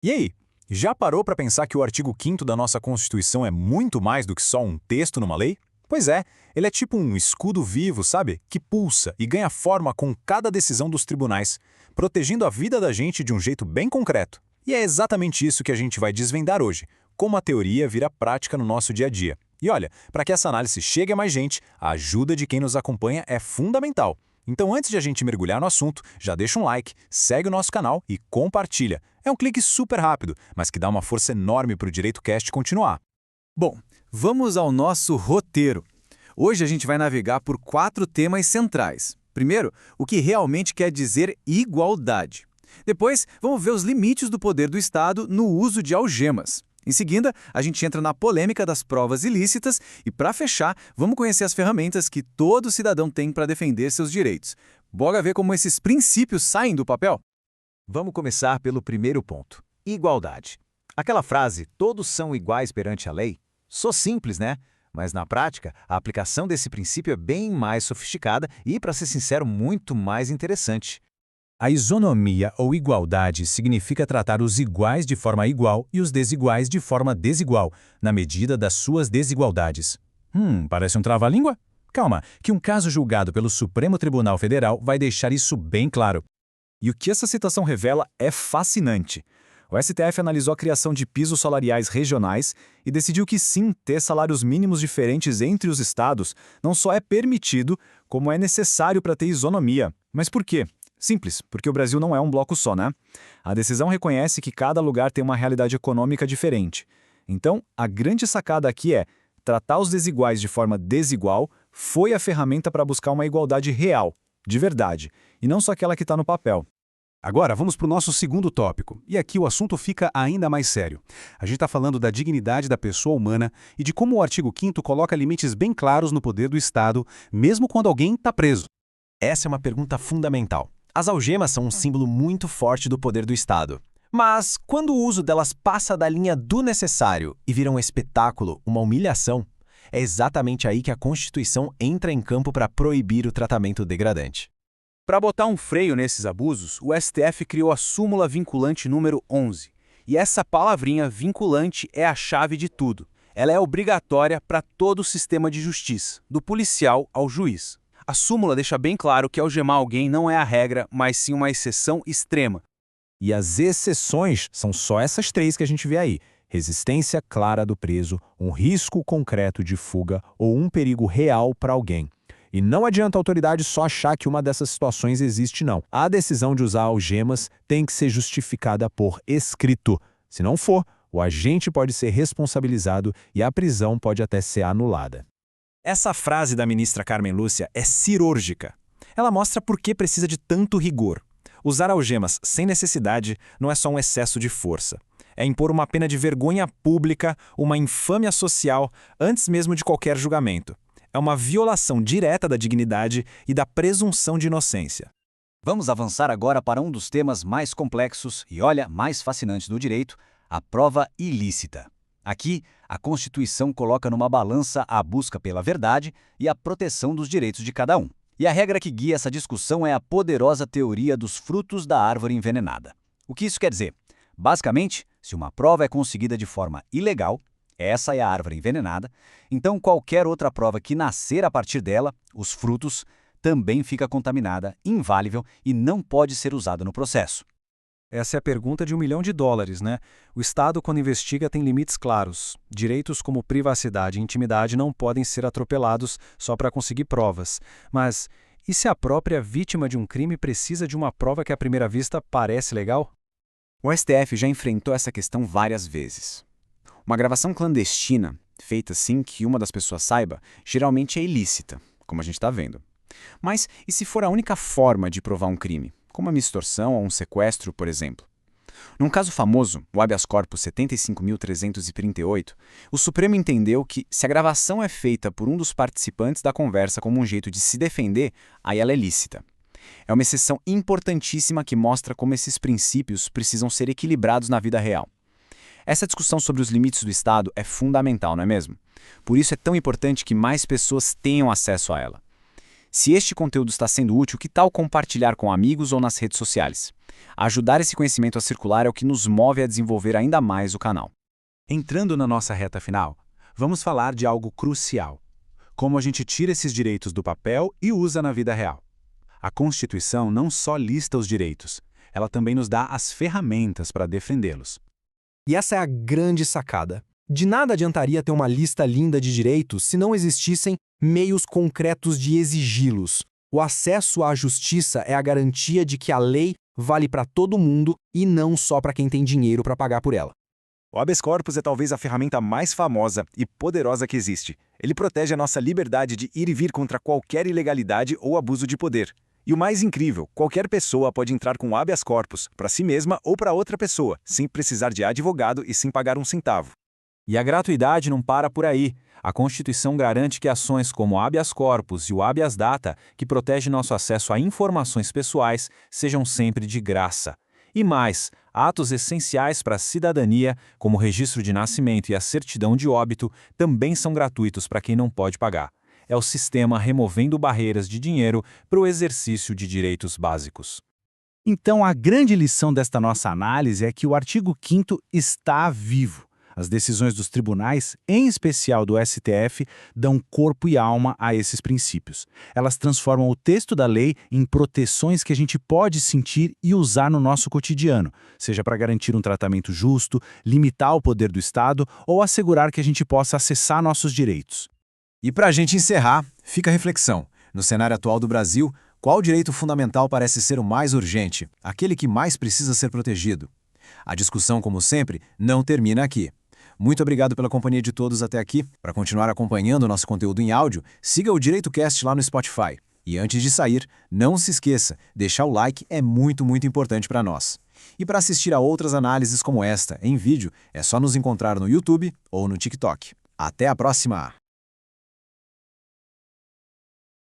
E aí, já parou para pensar que o artigo 5º da nossa Constituição é muito mais do que só um texto numa lei? Pois é, ele é tipo um escudo vivo, sabe? Que pulsa e ganha forma com cada decisão dos tribunais, protegendo a vida da gente de um jeito bem concreto. E é exatamente isso que a gente vai desvendar hoje, como a teoria vira prática no nosso dia a dia. E olha, para que essa análise chegue a mais gente, a ajuda de quem nos acompanha é fundamental. Então, antes de a gente mergulhar no assunto, já deixa um like, segue o nosso canal e compartilha. É um clique super rápido, mas que dá uma força enorme para o DireitoCast continuar. Bom, vamos ao nosso roteiro. Hoje a gente vai navegar por 4 temas centrais. Primeiro, o que realmente quer dizer igualdade. Depois, vamos ver os limites do poder do Estado no uso de algemas. Em seguida, a gente entra na polêmica das provas ilícitas e, para fechar, vamos conhecer as ferramentas que todo cidadão tem para defender seus direitos. Bora ver como esses princípios saem do papel? Vamos começar pelo primeiro ponto: igualdade. Aquela frase, todos são iguais perante a lei, soa simples, né? Mas na prática, a aplicação desse princípio é bem mais sofisticada e, para ser sincero, muito mais interessante. A isonomia ou igualdade significa tratar os iguais de forma igual e os desiguais de forma desigual, na medida das suas desigualdades. Parece um trava-língua? Calma, que um caso julgado pelo Supremo Tribunal Federal vai deixar isso bem claro. E o que essa citação revela é fascinante. O STF analisou a criação de pisos salariais regionais e decidiu que sim, ter salários mínimos diferentes entre os estados não só é permitido, como é necessário para ter isonomia. Mas por quê? Simples, porque o Brasil não é um bloco só, né? A decisão reconhece que cada lugar tem uma realidade econômica diferente. Então, a grande sacada aqui é: tratar os desiguais de forma desigual foi a ferramenta para buscar uma igualdade real, de verdade, e não só aquela que está no papel. Agora, vamos para o nosso segundo tópico, e aqui o assunto fica ainda mais sério. A gente está falando da dignidade da pessoa humana e de como o artigo 5º coloca limites bem claros no poder do Estado, mesmo quando alguém está preso. Essa é uma pergunta fundamental. As algemas são um símbolo muito forte do poder do Estado. Mas, quando o uso delas passa da linha do necessário e vira um espetáculo, uma humilhação, é exatamente aí que a Constituição entra em campo para proibir o tratamento degradante. Para botar um freio nesses abusos, o STF criou a súmula vinculante número 11. E essa palavrinha vinculante é a chave de tudo. Ela é obrigatória para todo o sistema de justiça, do policial ao juiz. A súmula deixa bem claro que algemar alguém não é a regra, mas sim uma exceção extrema. E as exceções são só essas 3 que a gente vê aí: resistência clara do preso, um risco concreto de fuga ou um perigo real para alguém. E não adianta a autoridade só achar que uma dessas situações existe, não. A decisão de usar algemas tem que ser justificada por escrito. Se não for, o agente pode ser responsabilizado e a prisão pode até ser anulada. Essa frase da ministra Carmen Lúcia é cirúrgica. Ela mostra por que precisa de tanto rigor. Usar algemas sem necessidade não é só um excesso de força. É impor uma pena de vergonha pública, uma infâmia social, antes mesmo de qualquer julgamento. É uma violação direta da dignidade e da presunção de inocência. Vamos avançar agora para um dos temas mais complexos e, olha, mais fascinantes do direito: a prova ilícita. Aqui, a Constituição coloca numa balança a busca pela verdade e a proteção dos direitos de cada um. E a regra que guia essa discussão é a poderosa teoria dos frutos da árvore envenenada. O que isso quer dizer? Basicamente, se uma prova é conseguida de forma ilegal, essa é a árvore envenenada, então qualquer outra prova que nascer a partir dela, os frutos, também fica contaminada, inválido e não pode ser usada no processo. Essa é a pergunta de $1 milhão, né? O Estado, quando investiga, tem limites claros. Direitos como privacidade e intimidade não podem ser atropelados só para conseguir provas. Mas e se a própria vítima de um crime precisa de uma prova que à primeira vista parece legal? O STF já enfrentou essa questão várias vezes. Uma gravação clandestina, feita sem que uma das pessoas saiba, geralmente é ilícita, como a gente está vendo. Mas e se for a única forma de provar um crime, como uma extorsão ou um sequestro, por exemplo? Num caso famoso, o habeas corpus 75.338, o Supremo entendeu que, se a gravação é feita por um dos participantes da conversa como um jeito de se defender, aí ela é lícita. É uma exceção importantíssima que mostra como esses princípios precisam ser equilibrados na vida real. Essa discussão sobre os limites do Estado é fundamental, não é mesmo? Por isso é tão importante que mais pessoas tenham acesso a ela. Se este conteúdo está sendo útil, que tal compartilhar com amigos ou nas redes sociais? Ajudar esse conhecimento a circular é o que nos move a desenvolver ainda mais o canal. Entrando na nossa reta final, vamos falar de algo crucial: como a gente tira esses direitos do papel e usa na vida real. A Constituição não só lista os direitos, ela também nos dá as ferramentas para defendê-los. E essa é a grande sacada. De nada adiantaria ter uma lista linda de direitos se não existissem meios concretos de exigi-los. O acesso à justiça é a garantia de que a lei vale para todo mundo e não só para quem tem dinheiro para pagar por ela. O habeas corpus é talvez a ferramenta mais famosa e poderosa que existe. Ele protege a nossa liberdade de ir e vir contra qualquer ilegalidade ou abuso de poder. E o mais incrível, qualquer pessoa pode entrar com habeas corpus para si mesma ou para outra pessoa, sem precisar de advogado e sem pagar um centavo. E a gratuidade não para por aí. A Constituição garante que ações como o habeas corpus e o habeas data, que protege nosso acesso a informações pessoais, sejam sempre de graça. E mais, atos essenciais para a cidadania, como o registro de nascimento e a certidão de óbito, também são gratuitos para quem não pode pagar. É o sistema removendo barreiras de dinheiro para o exercício de direitos básicos. Então, a grande lição desta nossa análise é que o artigo 5º está vivo. As decisões dos tribunais, em especial do STF, dão corpo e alma a esses princípios. Elas transformam o texto da lei em proteções que a gente pode sentir e usar no nosso cotidiano, seja para garantir um tratamento justo, limitar o poder do Estado ou assegurar que a gente possa acessar nossos direitos. E para a gente encerrar, fica a reflexão. No cenário atual do Brasil, qual direito fundamental parece ser o mais urgente, aquele que mais precisa ser protegido? A discussão, como sempre, não termina aqui. Muito obrigado pela companhia de todos até aqui. Para continuar acompanhando o nosso conteúdo em áudio, siga o DireitoCast lá no Spotify. E antes de sair, não se esqueça, deixar o like é muito importante para nós. E para assistir a outras análises como esta em vídeo, é só nos encontrar no YouTube ou no TikTok. Até a próxima!